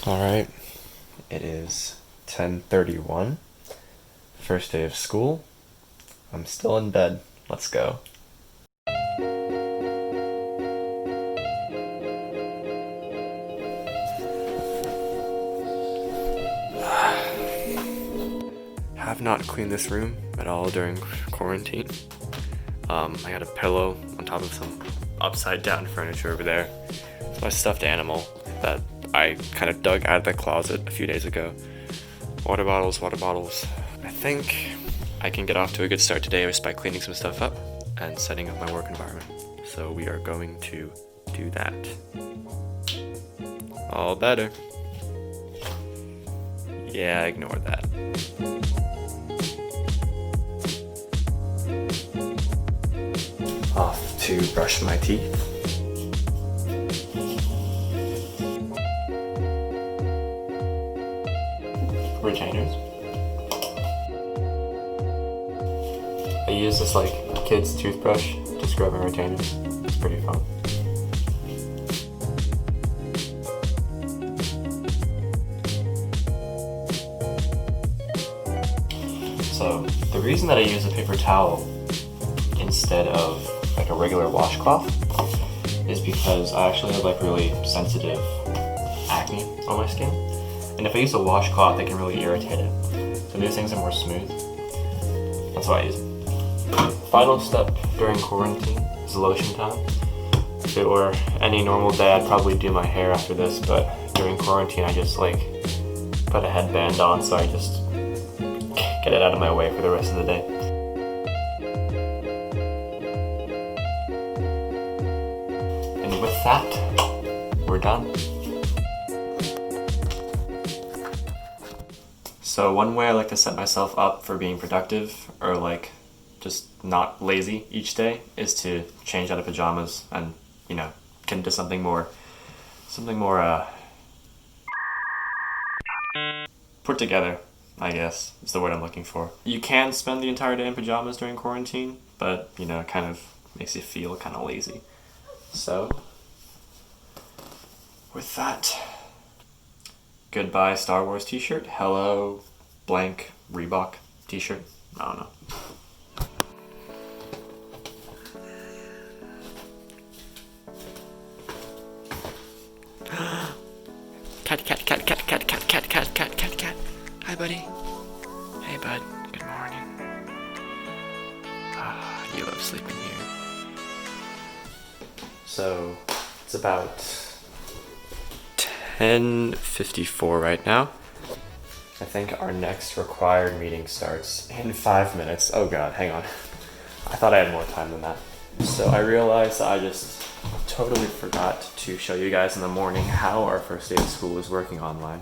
Alright, it is 10:31, first day of school. I'm still in bed. Let's go. Have not cleaned this room at all during quarantine. I got a pillow on top of some upside down furniture over there. It's my stuffed animal that I kind of dug out of the closet a few days ago. Water bottles. I think I can get off to a good start today just by cleaning some stuff up and setting up my work environment. So we are going to do that. All better. Yeah, ignore that. Off to brush my teeth. Retainers. I use this like kid's toothbrush to scrub my retainers. It's pretty fun. So the reason that I use a paper towel instead of like a regular washcloth is because I actually have like really sensitive acne on my skin. And if I use a washcloth, it can really irritate it. So these things are more smooth. That's why I use them. Final step during quarantine is lotion time. If it were any normal day, I'd probably do my hair after this, but during quarantine, I just like put a headband on so I just get it out of my way for the rest of the day. And with that, we're done. So one way I like to set myself up for being productive or like just not lazy each day is to change out of pajamas and, you know, get into something more put together, I guess is the word I'm looking for. You can spend the entire day in pajamas during quarantine, but you know, it kind of makes you feel kind of lazy. So with that, goodbye Star Wars t-shirt, hello blank Reebok t-shirt, I don't know. Cat. Hi buddy. Hey bud, good morning. You love sleeping here. So it's about 10:54 right now. I think our next required meeting starts in 5 minutes. Oh god, hang on. I thought I had more time than that. So I realized I just totally forgot to show you guys in the morning how our first day of school is working online.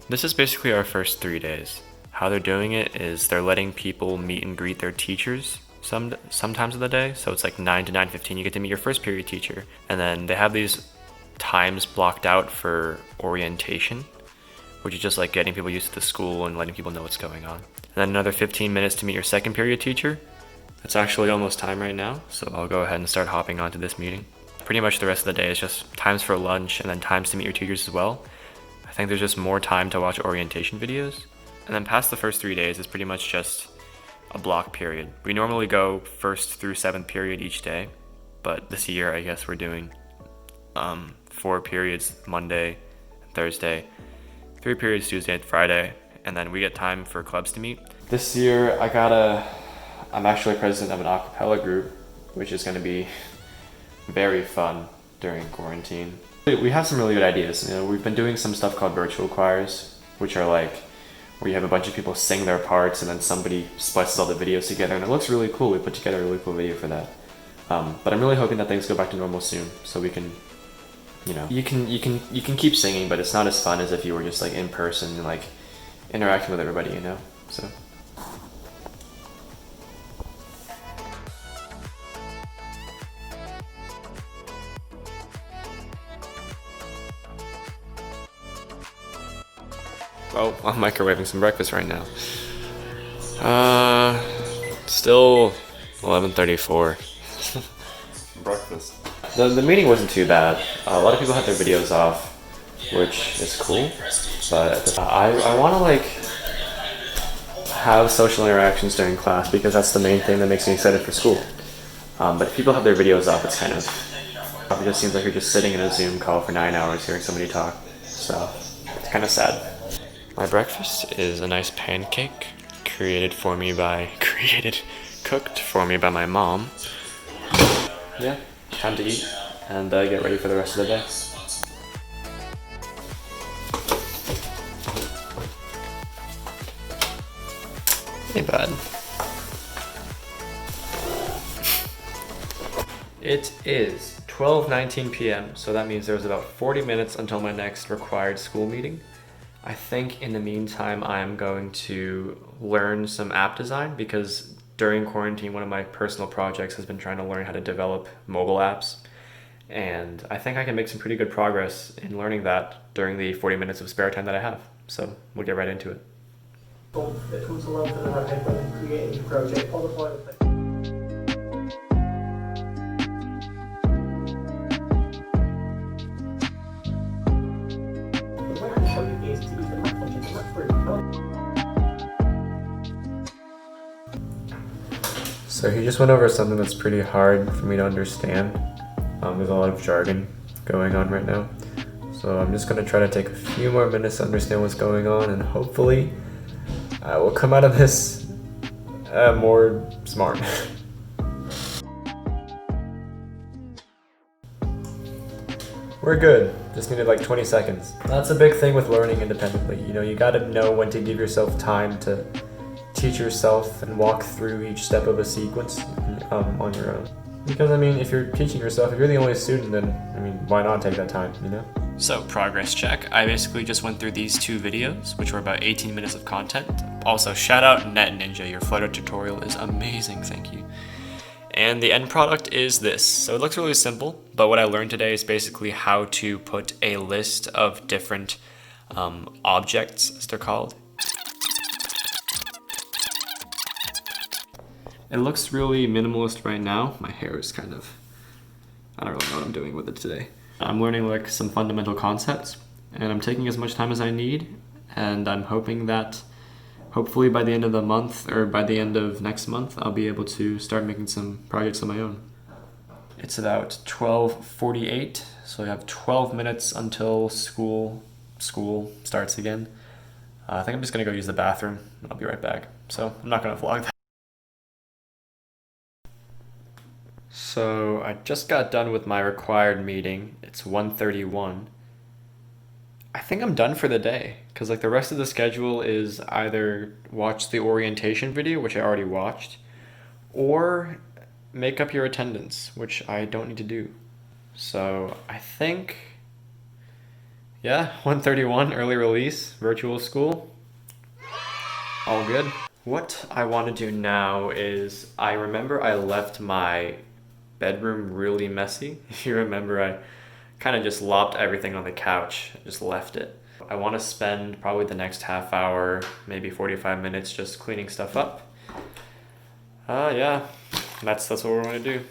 This is basically our first 3 days. How they're doing it is they're letting people meet and greet their teachers sometimes of the day. So it's like 9 to 9:15, you get to meet your first period teacher. And then they have these times blocked out for orientation, which is just like getting people used to the school and letting people know what's going on. And then another 15 minutes to meet your second period teacher. It's actually almost time right now, so I'll go ahead and start hopping onto this meeting. Pretty much the rest of the day is just times for lunch and then times to meet your teachers as well. I think there's just more time to watch orientation videos. And then past the first 3 days is pretty much just a block period. We normally go 1st through 7th period each day, but this year I guess we're doing 4 periods Monday and Thursday, 3 periods Tuesday and Friday, and then we get time for clubs to meet. This year I'm actually president of an a cappella group, which is going to be very fun during quarantine. We have some really good ideas. You know, we've been doing some stuff called virtual choirs, which are like where you have a bunch of people sing their parts and then somebody splices all the videos together, and it looks really cool. We put together a really cool video for that. But I'm really hoping that things go back to normal soon, so we can, you know, you can keep singing, but it's not as fun as if you were just like in person and like interacting with everybody, you know. So. Oh, I'm microwaving some breakfast right now. Still 11:34. Breakfast. The meeting wasn't too bad. A lot of people had their videos off. which is cool. But I want to like have social interactions during class because that's the main thing that makes me excited for school. But if people have their videos up, it's kind of, it just seems like you're just sitting in a Zoom call for 9 hours hearing somebody talk. So it's kind of sad. My breakfast is a nice pancake cooked for me by my mom. Yeah, time to eat and get ready for the rest of the day. Hey, bud. It is 12:19 p.m., so that means there's about 40 minutes until my next required school meeting. I think in the meantime, I'm going to learn some app design because during quarantine, one of my personal projects has been trying to learn how to develop mobile apps. And I think I can make some pretty good progress in learning that during the 40 minutes of spare time that I have. So we'll get right into it. It comes along to the right when creating a project, all the boilerplate. So he just went over something that's pretty hard for me to understand. There's a lot of jargon going on right now. So I'm just gonna try to take a few more minutes to understand what's going on, and hopefully I will come out of this more smart. We're good. Just needed like 20 seconds. That's a big thing with learning independently. You know, you gotta know when to give yourself time to teach yourself and walk through each step of a sequence on your own. Because I mean, if you're teaching yourself, if you're the only student, then I mean, why not take that time, you know? So, progress check. I basically just went through these 2 videos, which were about 18 minutes of content. Also, shout out Net Ninja, your Flutter tutorial is amazing, thank you. And the end product is this. So it looks really simple, but what I learned today is basically how to put a list of different objects, as they're called. It looks really minimalist right now. My hair is kind of, I don't really know what I'm doing with it today. I'm learning like some fundamental concepts, and I'm taking as much time as I need, and I'm hoping that hopefully by the end of the month or by the end of next month, I'll be able to start making some projects on my own. It's about 12:48, so I have 12 minutes until school starts again. I think I'm just gonna go use the bathroom, and I'll be right back. So I'm not gonna vlog that. So I just got done with my required meeting. It's 1:31. I think I'm done for the day because like the rest of the schedule is either watch the orientation video, which I already watched, or make up your attendance, which I don't need to do. So I think, yeah, 1:31 early release, virtual school, all good. What I want to do now is I remember I left my bedroom really messy. If you remember, I kind of just lopped everything on the couch, just left it. I want to spend probably the next half hour, maybe 45 minutes just cleaning stuff up. Yeah, that's what we're going to do.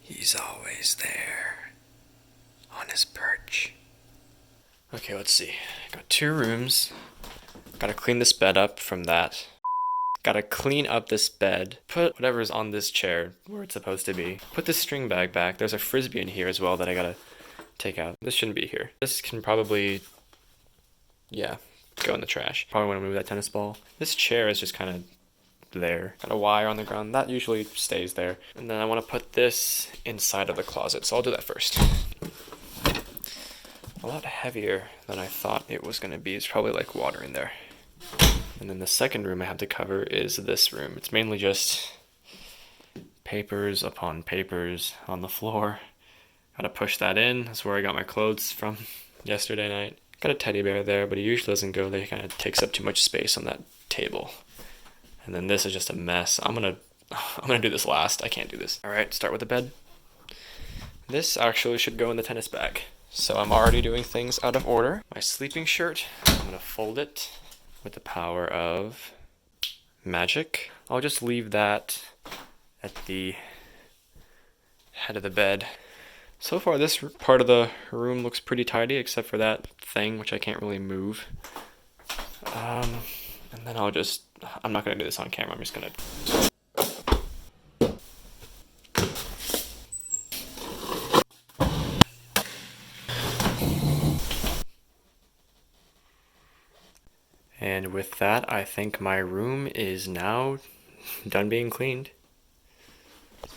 He's always there, on his perch. Okay, let's see. Got 2 rooms. Gotta clean this bed up from that. Gotta clean up this bed, put whatever's on this chair where it's supposed to be. Put this string bag back. There's a Frisbee in here as well that I gotta take out. This shouldn't be here. This can probably, yeah, go in the trash. Probably want to move that tennis ball. This chair is just kind of there. Got a wire on the ground. That usually stays there. And then I want to put this inside of the closet, so I'll do that first. A lot heavier than I thought it was gonna be. It's probably like water in there. And then the second room I have to cover is this room. It's mainly just papers upon papers on the floor. Gotta push that in. That's where I got my clothes from yesterday night. Got a teddy bear there, but he usually doesn't go there. He kind of takes up too much space on that table. And then this is just a mess. I'm gonna do this last. I can't do this. All right, start with the bed. This actually should go in the tennis bag. So I'm already doing things out of order. My sleeping shirt, I'm gonna fold it with the power of magic. I'll just leave that at the head of the bed. So far, this part of the room looks pretty tidy, except for that thing, which I can't really move. And then I'm not gonna do this on camera, I'm just gonna... And with that, I think my room is now done being cleaned.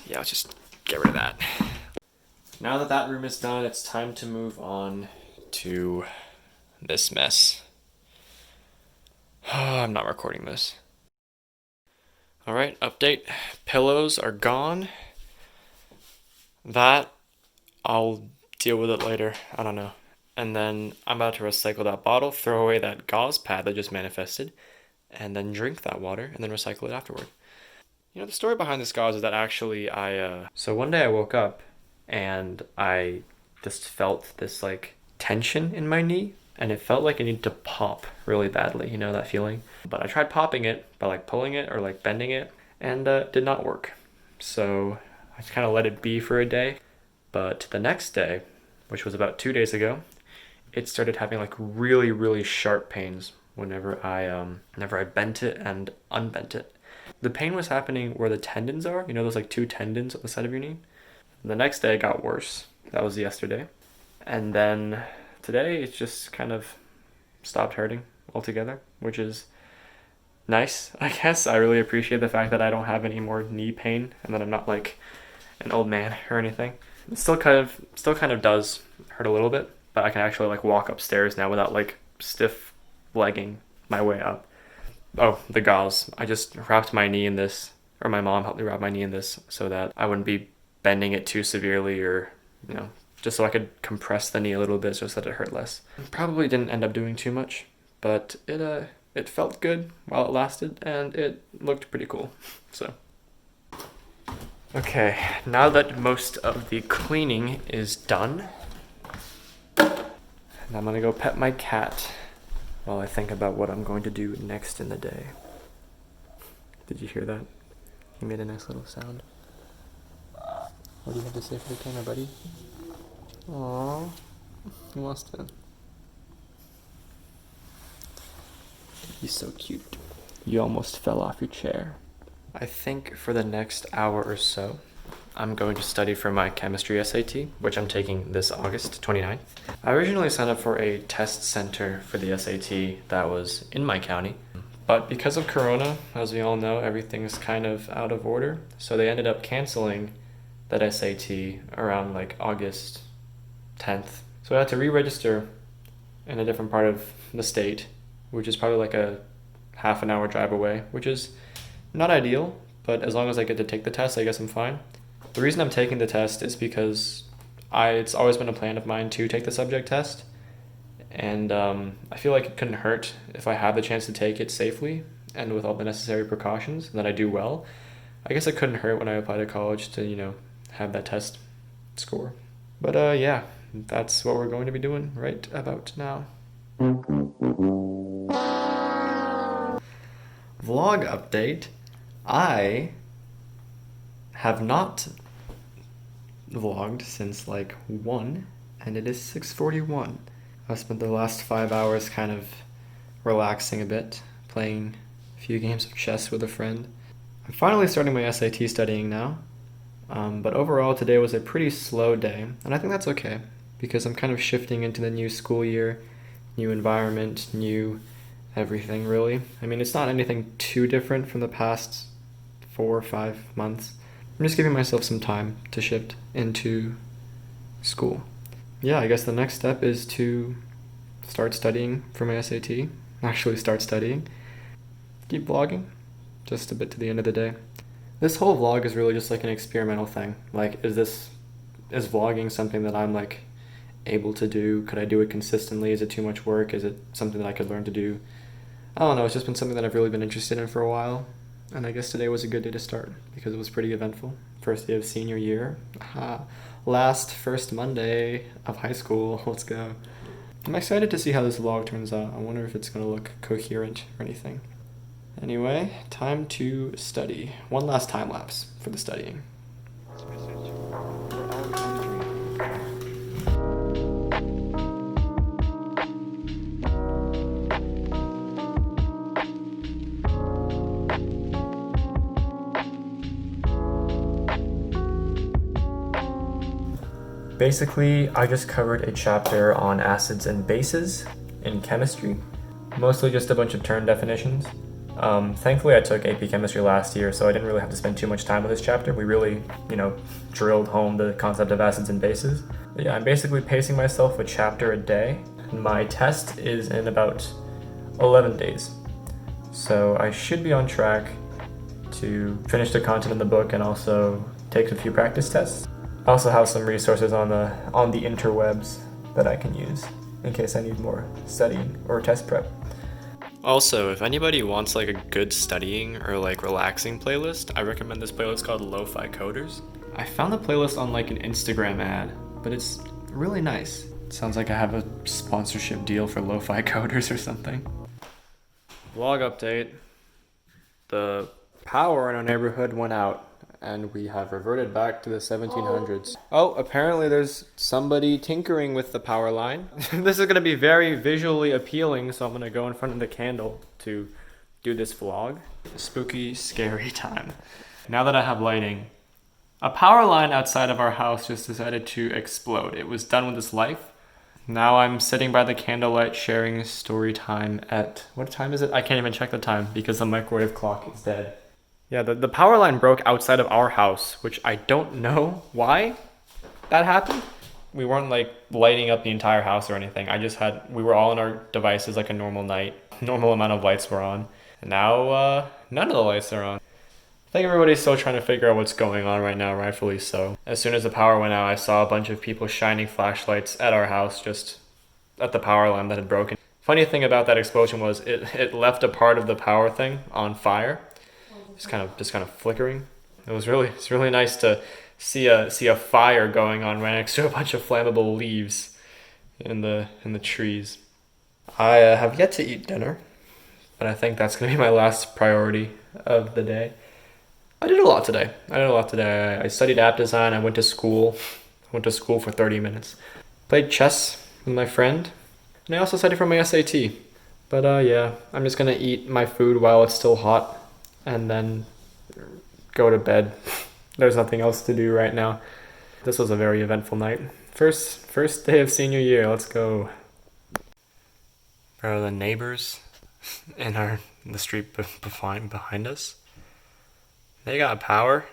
Yeah, let's just get rid of that. Now that that room is done, it's time to move on to this mess. I'm not recording this. Alright, update. Pillows are gone. That, I'll deal with it later. I don't know. And then I'm about to recycle that bottle, throw away that gauze pad that just manifested, and then drink that water, and then recycle it afterward. You know, the story behind this gauze is that actually So one day I woke up, and I just felt this, like, tension in my knee, and it felt like it needed to pop really badly, you know that feeling? But I tried popping it by, like, pulling it or, like, bending it, and it did not work. So I just kind of let it be for a day. But the next day, which was about 2 days ago, it started having like really, really sharp pains whenever I bent it and unbent it. The pain was happening where the tendons are, you know, those like two tendons on the side of your knee. The next day it got worse. That was yesterday. And then today it just kind of stopped hurting altogether, which is nice, I guess. I really appreciate the fact that I don't have any more knee pain and that I'm not like an old man or anything. It still kind of does hurt a little bit, but I can actually like walk upstairs now without like stiff legging my way up. Oh, the gauze. I just wrapped my knee in this, or my mom helped me wrap my knee in this so that I wouldn't be bending it too severely, or, you know, just so I could compress the knee a little bit just so that it hurt less. Probably didn't end up doing too much, but it felt good while it lasted, and it looked pretty cool. So okay, now that most of the cleaning is done, I'm gonna go pet my cat while I think about what I'm going to do next in the day. Did you hear that? He made a nice little sound. What do you have to say for the camera, buddy? Aww, he wants to. He's so cute. You almost fell off your chair. I think for the next hour or so, I'm going to study for my chemistry SAT, which I'm taking this August 29th. I originally signed up for a test center for the SAT that was in my county, but because of Corona, as we all know, everything's kind of out of order, so they ended up canceling that SAT around like August 10th. So I had to re-register in a different part of the state, which is probably like a half an hour drive away, which is not ideal, but as long as I get to take the test, I guess I'm fine. The reason I'm taking the test is because it's always been a plan of mine to take the subject test, and I feel like it couldn't hurt if I have the chance to take it safely and with all the necessary precautions, and that I do well. I guess it couldn't hurt when I apply to college to, you know, have that test score. But yeah, that's what we're going to be doing right about now. Vlog update. I have not vlogged since like 1, and it is 6:41. I've spent the last 5 hours kind of relaxing a bit, playing a few games of chess with a friend. I'm finally starting my SAT studying now, but overall today was a pretty slow day, and I think that's okay, because I'm kind of shifting into the new school year, new environment, new everything really. I mean, it's not anything too different from the past 4 or 5 months. I'm just giving myself some time to shift into school. Yeah, I guess the next step is to start studying for my SAT. Actually start studying. Keep vlogging, just a bit to the end of the day. This whole vlog is really just like an experimental thing. Like, is vlogging something that I'm like able to do? Could I do it consistently? Is it too much work? Is it something that I could learn to do? I don't know, it's just been something that I've really been interested in for a while, and I guess today was a good day to start because it was pretty eventful. First day of senior year. First Monday of high school. Let's go. I'm excited to see how this vlog turns out. I wonder if it's going to look coherent or anything. Anyway, time to study. One last time lapse for the studying. Basically, I just covered a chapter on acids and bases in chemistry, mostly just a bunch of term definitions. Thankfully, I took AP Chemistry last year, so I didn't really have to spend too much time with this chapter. We really, drilled home the concept of acids and bases. But yeah, I'm basically pacing myself a chapter a day, and my test is in about 11 days. So I should be on track to finish the content in the book and also take a few practice tests. I also have some resources on the interwebs that I can use in case I need more studying or test prep. Also, if anybody wants like a good studying or like relaxing playlist, I recommend this playlist called Lo-Fi Coders. I found the playlist on like an Instagram ad, but it's really nice. It sounds like I have a sponsorship deal for Lo-Fi Coders or something. Vlog update. The power in our neighborhood went out and we have reverted back to the 1700s. Oh, apparently there's somebody tinkering with the power line. This is gonna be very visually appealing, so I'm gonna go in front of the candle to do this vlog. Spooky, scary time. Now that I have lighting, a power line outside of our house just decided to explode. It was done with its life. Now I'm sitting by the candlelight sharing story time at, what time is it? I can't even check the time because the microwave clock is dead. Yeah, the power line broke outside of our house, which I don't know why that happened. We weren't like lighting up the entire house or anything. We were all on our devices like a normal night. Normal amount of lights were on. And now none of the lights are on. I think everybody's still trying to figure out what's going on right now, rightfully so. As soon as the power went out, I saw a bunch of people shining flashlights at our house just at the power line that had broken. Funny thing about that explosion was it left a part of the power thing on fire. Just kind of flickering. It's really nice to see a fire going on right next to a bunch of flammable leaves in the trees. I have yet to eat dinner, but I think that's gonna be my last priority of the day. I did a lot today. I studied app design. I went to school. For 30 minutes. Played chess with my friend, and I also studied for my SAT. But yeah, I'm just gonna eat my food while it's still hot, and then go to bed. There's nothing else to do right now. This was a very eventful night. First day of senior year. Let's go. Bro, the neighbors in the street behind us, they got power.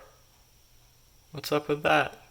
What's up with that?